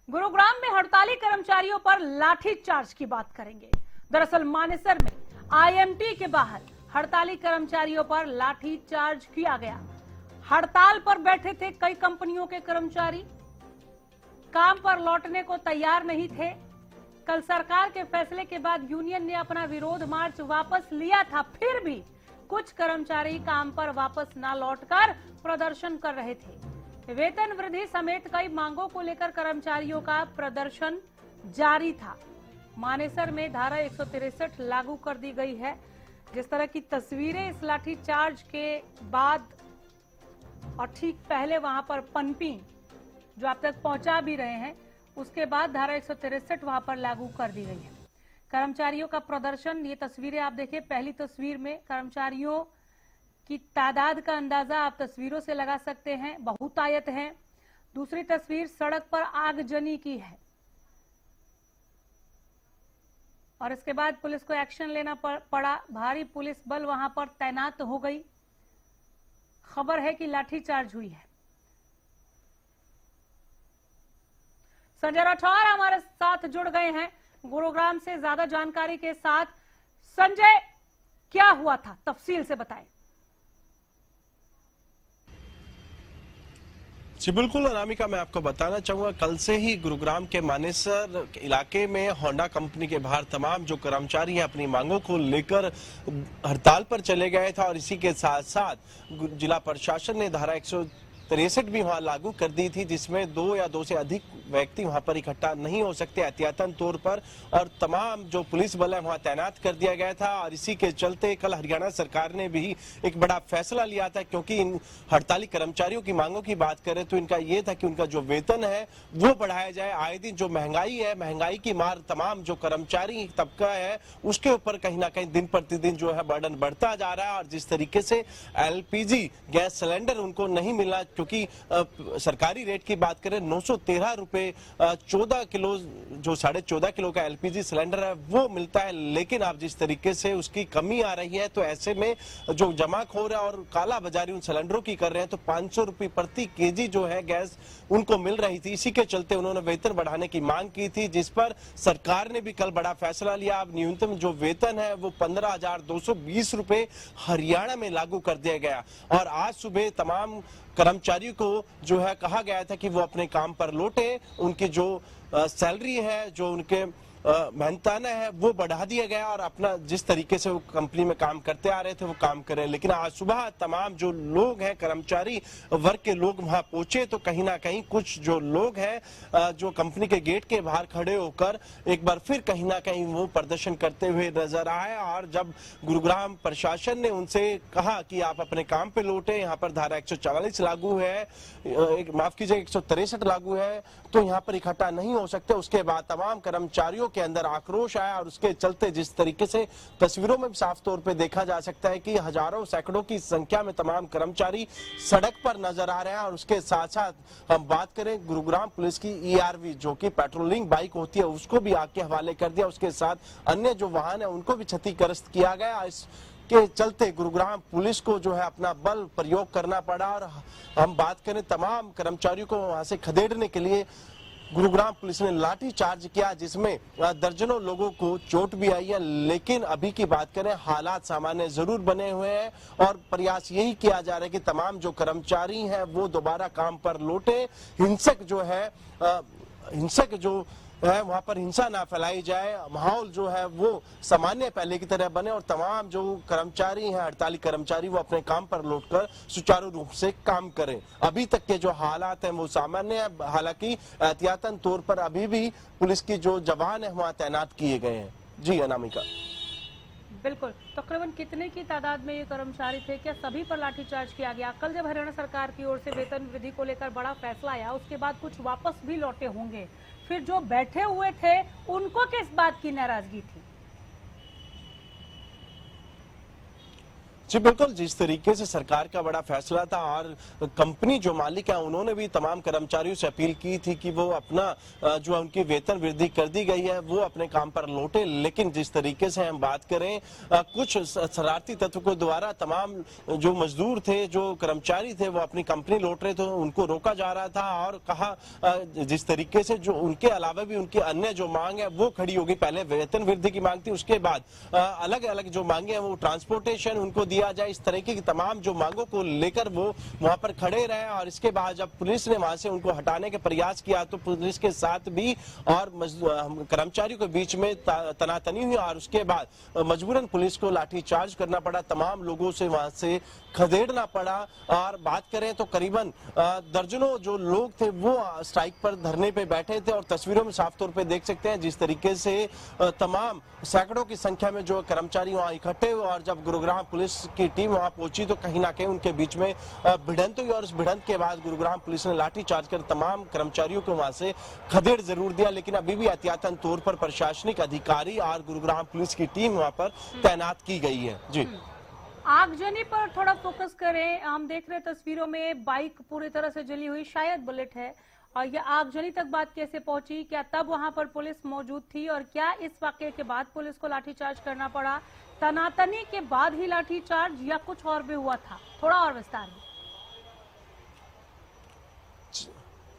गुरुग्राम में हड़ताली कर्मचारियों पर लाठीचार्ज की बात करेंगे। दरअसल मानेसर में आईएमटी के बाहर हड़ताली कर्मचारियों पर लाठीचार्ज किया गया। हड़ताल पर बैठे थे कई कंपनियों के कर्मचारी, काम पर लौटने को तैयार नहीं थे। कल सरकार के फैसले के बाद यूनियन ने अपना विरोध मार्च वापस लिया था, फिर भी कुछ कर्मचारी काम पर वापस न लौटकर प्रदर्शन कर रहे थे। वेतन वृद्धि समेत कई मांगों को लेकर कर्मचारियों का प्रदर्शन जारी था। मानेसर में धारा 163 लागू कर दी गई है। जिस तरह की तस्वीरें इस लाठीचार्ज के बाद और ठीक पहले वहां पर पनपी जो आप तक पहुंचा भी रहे हैं, उसके बाद धारा 163 वहां पर लागू कर दी गई है। कर्मचारियों का प्रदर्शन, ये तस्वीरें आप देखिए। पहली तस्वीर में कर्मचारियों की तादाद का अंदाजा आप तस्वीरों से लगा सकते हैं, बहुतायत है। दूसरी तस्वीर सड़क पर आगजनी की है और इसके बाद पुलिस को एक्शन लेना पड़ा। भारी पुलिस बल वहां पर तैनात हो गई। खबर है कि लाठीचार्ज हुई है। संजय राठौर हमारे साथ जुड़ गए हैं गुरुग्राम से ज्यादा जानकारी के साथ। संजय, क्या हुआ था, तफसील से बताएं। जी बिल्कुल अनामिका, मैं आपको बताना चाहूंगा, कल से ही गुरुग्राम के मानेसर इलाके में होंडा कंपनी के बाहर तमाम जो कर्मचारी हैं अपनी मांगों को लेकर हड़ताल पर चले गए थे और इसी के साथ साथ जिला प्रशासन ने धारा 163 भी वहां लागू कर दी थी, जिसमें 2 या 2 से अधिक व्यक्ति वहां पर इकट्ठा नहीं हो सकते एहतियातन तौर पर, और तमाम जो पुलिस बल है वहां तैनात कर दिया गया था। और इसी के चलते कल हरियाणा सरकार ने भी एक बड़ा फैसला लिया था, क्योंकि इन हड़ताली कर्मचारियों की मांगों की बात करें तो इनका ये था कि उनका जो वेतन है वो बढ़ाया जाए। आए दिन जो महंगाई है, महंगाई की मार तमाम जो कर्मचारी तबका है उसके ऊपर कहीं ना कहीं दिन प्रतिदिन जो है बर्डन बढ़ता जा रहा है। और जिस तरीके से एलपीजी गैस सिलेंडर उनको नहीं मिला, क्योंकि सरकारी रेट की बात करें 913 रुपए 14 किलो जो 14.5 किलो का एलपीजी सिलेंडर है वो मिलता है, लेकिन अब जिस तरीके से उसकी कमी आ रही है तो ऐसे में जो जमाखोर है और काला बाजारी उन सिलेंडरों की कर रहे हैं तो 500 रुपए प्रति केजी जो है गैस उनको मिल रही थी। इसी के चलते उन्होंने वेतन बढ़ाने की मांग की थी, जिस पर सरकार ने भी कल बड़ा फैसला लिया। अब न्यूनतम जो वेतन है वो 15,220 रुपए हरियाणा में लागू कर दिया गया। और आज सुबह तमाम कर्मचारियों को जो है कहा गया था कि वो अपने काम पर लौटे, उनकी जो सैलरी है, जो उनके मेहनताना है वो बढ़ा दिया गया और अपना जिस तरीके से वो कंपनी में काम करते आ रहे थे वो काम करें। लेकिन आज सुबह तमाम जो लोग हैं, कर्मचारी वर्ग के लोग वहां पहुंचे तो कहीं ना कहीं कुछ जो लोग हैं जो कंपनी के गेट के बाहर खड़े होकर एक बार फिर कहीं ना कहीं वो प्रदर्शन करते हुए नजर आए। और जब गुरुग्राम प्रशासन ने उनसे कहा कि आप अपने काम पे लौटे, यहाँ पर धारा 144 लागू है, माफ कीजिए 163 लागू है, तो यहाँ पर इकट्ठा नहीं हो सकते। उसके बाद तमाम कर्मचारियों के अंदर आक्रोश आया और उसके चलते जिस तरीके से तस्वीरों में साफ तौर पे देखा जा सकता है कि हजारों सैकड़ों की संख्या में तमाम कर्मचारी सड़क पर नजर आ रहे हैं। और उसके साथ साथ हम बात करें गुरुग्राम पुलिस की ईआरवी जो कि पेट्रोलिंग बाइक होती है उसको भी आग के हवाले कर दिया। उसके साथ अन्य जो वाहन है उनको भी क्षतिग्रस्त किया गया। इस के चलते गुरुग्राम पुलिस को जो है अपना बल प्रयोग करना पड़ा। और हम बात करें तमाम कर्मचारियों को वहां से खदेड़ने के लिए गुरुग्राम पुलिस ने लाठी चार्ज किया, जिसमें दर्जनों लोगों को चोट भी आई है। लेकिन अभी की बात करें हालात सामान्य जरूर बने हुए हैं और प्रयास यही किया जा रहा है कि तमाम जो कर्मचारी हैं वो दोबारा काम पर लौटे। हिंसक जो है वहां पर हिंसा ना फैलाई जाए, माहौल जो है वो सामान्य पहले की तरह बने और तमाम जो कर्मचारी हैं, हड़ताली कर्मचारी, वो अपने काम पर लौटकर सुचारू रूप से काम करें। अभी तक के जो हालात हैं वो सामान्य है, हालांकि एहतियातन तौर पर अभी भी पुलिस की जो जवान है वहां तैनात किए गए हैं। जी अनामिका। बिल्कुल, तकरीबन कितने की तादाद में ये कर्मचारी थे, क्या सभी पर लाठीचार्ज किया गया? कल जब हरियाणा सरकार की ओर से वेतन वृद्धि को लेकर बड़ा फैसला आया, उसके बाद कुछ वापस भी लौटे होंगे, फिर जो बैठे हुए थे उनको किस बात की नाराजगी थी? जी बिल्कुल, जिस तरीके से सरकार का बड़ा फैसला था और कंपनी जो मालिक है उन्होंने भी तमाम कर्मचारियों से अपील की थी कि वो अपना जो उनकी वेतन वृद्धि कर दी गई है वो अपने काम पर लौटे, लेकिन जिस तरीके से हम बात करें कुछ शरारती तत्व को द्वारा तमाम जो मजदूर थे, जो कर्मचारी थे, वो अपनी कंपनी लौट रहे थे, उनको रोका जा रहा था और कहा जिस तरीके से जो उनके अलावा भी उनकी अन्य जो मांग है वो खड़ी होगी। पहले वेतन वृद्धि की मांग थी, उसके बाद अलग अलग जो मांगे हैं वो ट्रांसपोर्टेशन उनको दिया जाए, इस तरीके की तमाम जो मांगों को लेकर वो वहां पर खड़े रहे। और इसके बाद जब पुलिस ने वहां से उनको हटाने के प्रयास किया तो पुलिस के साथ भी और कर्मचारियों के बीच में तनातनी हुई और उसके बाद मजबूरन पुलिस को लाठीचार्ज करना पड़ा, तमाम लोगों से वहां से खदेड़ना पड़ा। और बात करें तो करीबन दर्जनों जो लोग थे वो स्ट्राइक पर धरने पे बैठे थे और तस्वीरों में साफ तौर पे देख सकते हैं जिस तरीके से तमाम सैकड़ों की संख्या में जो कर्मचारी वहां इकट्ठे हुए और जब गुरुग्राम पुलिस की टीम वहां पहुंची तो कहीं ना कहीं उनके बीच में भिड़ंत हुई और उस भिड़ंत के बाद गुरुग्राम पुलिस ने लाठीचार्ज कर तमाम कर्मचारियों को वहां से खदेड़ जरूर दिया, लेकिन अभी भी एहतियातन तौर पर प्रशासनिक अधिकारी और गुरुग्राम पुलिस की टीम वहां पर तैनात की गई है। जी आगजनी पर थोड़ा फोकस करें। हम देख रहे तस्वीरों में बाइक पूरी तरह से जली हुई, शायद बुलेट है, और ये आगजनी तक बात कैसे पहुंची? क्या तब वहां पर पुलिस मौजूद थी और क्या इस वाकये के बाद पुलिस को लाठीचार्ज करना पड़ा? तनातनी के बाद ही लाठीचार्ज या कुछ और भी हुआ था? थोड़ा और विस्तार में।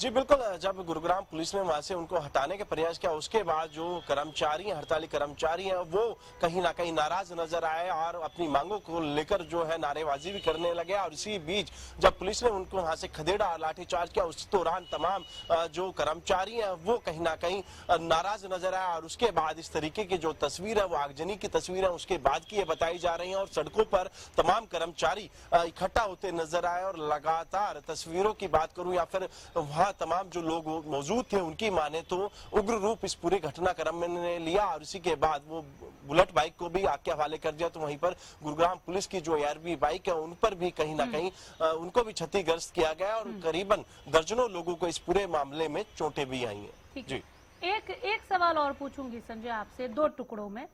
जी बिल्कुल, जब गुरुग्राम पुलिस ने वहां से उनको हटाने के प्रयास किया उसके बाद जो कर्मचारी हैं, हड़ताली कर्मचारी हैं, वो कहीं ना कहीं नाराज नजर आए और अपनी मांगों को लेकर जो है नारेबाजी भी करने लगे। और इसी बीच जब पुलिस ने उनको वहां से खदेड़ा और लाठीचार्ज किया उस दौरान तमाम जो कर्मचारी हैं वो कहीं ना कहीं नाराज नजर आए। और उसके बाद इस तरीके की जो तस्वीर है वो आगजनी की तस्वीर है उसके बाद की ये बताई जा रही है और सड़कों पर तमाम कर्मचारी इकट्ठा होते नजर आए। और लगातार तस्वीरों की बात करूं या फिर वहां तमाम जो लोग मौजूद थे उनकी माने तो उग्र रूप इस पूरे घटनाक्रम में लिया और इसी के बाद वो बुलेट बाइक को भी आग के हवाले कर दिया। तो वहीं पर गुरुग्राम पुलिस की जो ARB बाइक है उन पर भी कहीं ना कहीं उनको भी क्षतिग्रस्त किया गया और करीबन दर्जनों लोगों को इस पूरे मामले में चोटें भी आई हैं। जी एक सवाल और पूछूंगी संजय आपसे, दो टुकड़ों में।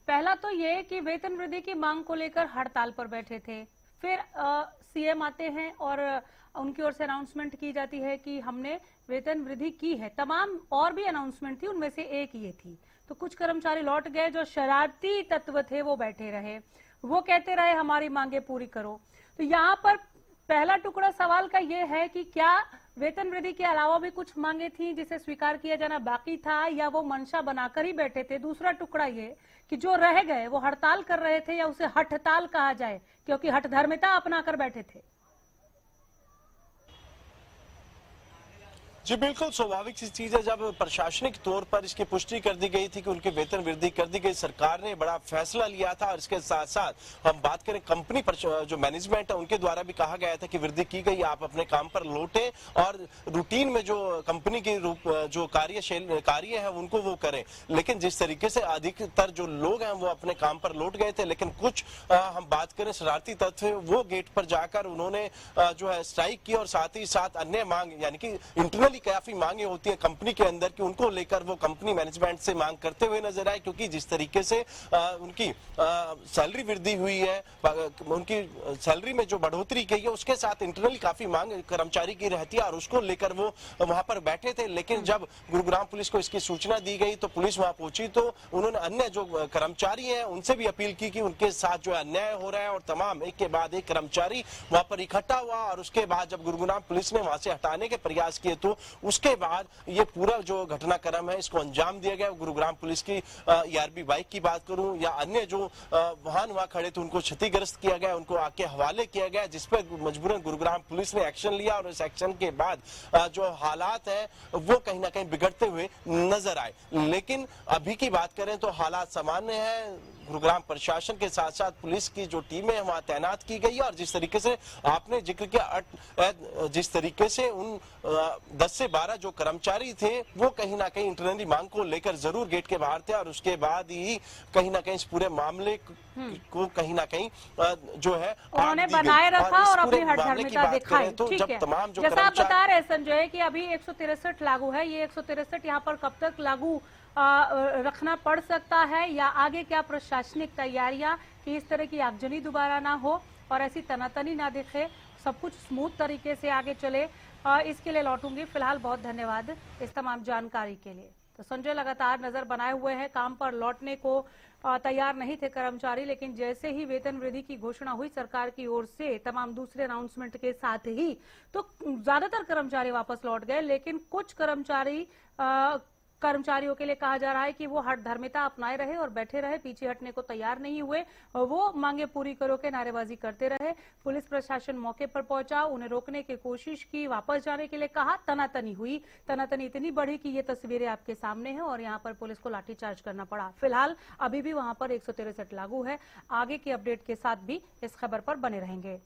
पहला तो ये कि वेतन वृद्धि की मांग को लेकर हड़ताल पर बैठे थे, फिर CM आते हैं और उनकी ओर से अनाउंसमेंट की जाती है कि हमने वेतन वृद्धि की है। तमाम और भी अनाउंसमेंट थी, उनमें से एक ये थी। तो कुछ कर्मचारी लौट गए, जो शरारती तत्व थे वो बैठे रहे, वो कहते रहे हमारी मांगे पूरी करो। तो यहाँ पर पहला टुकड़ा सवाल का ये है कि क्या वेतन वृद्धि के अलावा भी कुछ मांगे थी जिसे स्वीकार किया जाना बाकी था या वो मंशा बनाकर ही बैठे थे? दूसरा टुकड़ा ये कि जो रह गए वो हड़ताल कर रहे थे या उसे हठताल कहा जाए क्योंकि हठधर्मिता अपनाकर बैठे थे? जी बिल्कुल, स्वाभाविक सी चीज है जब प्रशासनिक तौर पर इसकी पुष्टि कर दी गई थी कि उनके वेतन वृद्धि कर दी गई, सरकार ने बड़ा फैसला लिया था। और इसके साथ साथ हम बात करें कंपनी पर जो मैनेजमेंट है उनके द्वारा भी कहा गया था कि वृद्धि की गई, आप अपने काम पर लौटे और रूटीन में जो कंपनी की जो कार्य है उनको वो करें। लेकिन जिस तरीके से अधिकतर जो लोग हैं वो अपने काम पर लौट गए थे, लेकिन कुछ हम बात करें शरारती तत्व वो गेट पर जाकर उन्होंने जो है स्ट्राइक की और साथ ही साथ अन्य मांग यानी कि इंटरनली काफी मांगे होती है कंपनी के अंदर कि उनको लेकर वो कंपनी मैनेजमेंट से मांग करते हुए नजर आए। क्योंकि जिस तरीके से उनकी सैलरी वृद्धि हुई है, उनकी सैलरी में जो बढ़ोतरी की है उसके साथ इंटरनली काफी मांग कर्मचारी की रहती है और उसको लेकर वो वहां पर बैठे थे। लेकिन जब गुरुग्राम पुलिस को इसकी सूचना दी गई तो पुलिस वहां पहुंची तो उन्होंने अन्य जो कर्मचारी हैं उनसे भी अपील की कि उनके साथ जो अन्याय हो रहा है और तमाम एक के बाद एक कर्मचारी वहां पर इकट्ठा हुआ। और उसके बाद जब गुरुग्राम पुलिस ने वहां से हटाने के प्रयास किए तो उसके बाद ये पूरा जो घटनाक्रम है इसको अंजाम दिया गया। गुरुग्राम पुलिस की ARB बाइक की बात करूं या अन्य जो वाहन वहां खड़े थे उनको क्षतिग्रस्त किया गया, उनको आके हवाले किया गया, जिस पर मजबूरन गुरुग्राम पुलिस ने एक्शन लिया। और इस एक्शन के बाद जो हालात है वो कहीं ना कहीं बिगड़ते हुए नजर आए। लेकिन अभी की बात करें तो हालात सामान्य है। गुरुग्राम प्रशासन के साथ साथ पुलिस की जो टीमें हैं वहां तैनात की गई है। और जिस तरीके से आपने जिक्र किया, जिस तरीके से उन 10 से 12 जो कर्मचारी थे वो कहीं ना कहीं इंटरनली मांग को लेकर जरूर गेट के बाहर थे और उसके बाद ही कहीं ना कहीं इस पूरे मामले को कहीं ना कहीं जो है उन्होंने बनाए रखा और अपनी हठधर्मिता दिखाई। ठीक है, जैसा आप बता रहे हैं संजय कि अभी 163 लागू है, ये 163 यहाँ पर कब तक लागू रखना पड़ सकता है या आगे क्या प्रशासनिक तैयारियां कि इस तरह की आगजनी दोबारा ना हो और ऐसी तनातनी ना दिखे, सब कुछ स्मूथ तरीके से आगे चले। इसके लिए लौटूंगी। फिलहाल बहुत धन्यवाद इस तमाम जानकारी के लिए। तो संजय लगातार नजर बनाए हुए हैं, काम पर लौटने को तैयार नहीं थे कर्मचारी, लेकिन जैसे ही वेतन वृद्धि की घोषणा हुई सरकार की ओर से तमाम दूसरे अनाउंसमेंट के साथ ही, तो ज्यादातर कर्मचारी वापस लौट गए। लेकिन कुछ कर्मचारियों के लिए कहा जा रहा है कि वो हठ धर्मिता अपनाए रहे और बैठे रहे, पीछे हटने को तैयार नहीं हुए। वो मांगे पूरी करो के नारेबाजी करते रहे। पुलिस प्रशासन मौके पर पहुंचा, उन्हें रोकने की कोशिश की, वापस जाने के लिए कहा, तनातनी हुई। तनातनी इतनी बढ़ी कि ये तस्वीरें आपके सामने हैं और यहाँ पर पुलिस को लाठीचार्ज करना पड़ा। फिलहाल अभी भी वहां पर 163 लागू है। आगे की अपडेट के साथ भी इस खबर पर बने रहेंगे।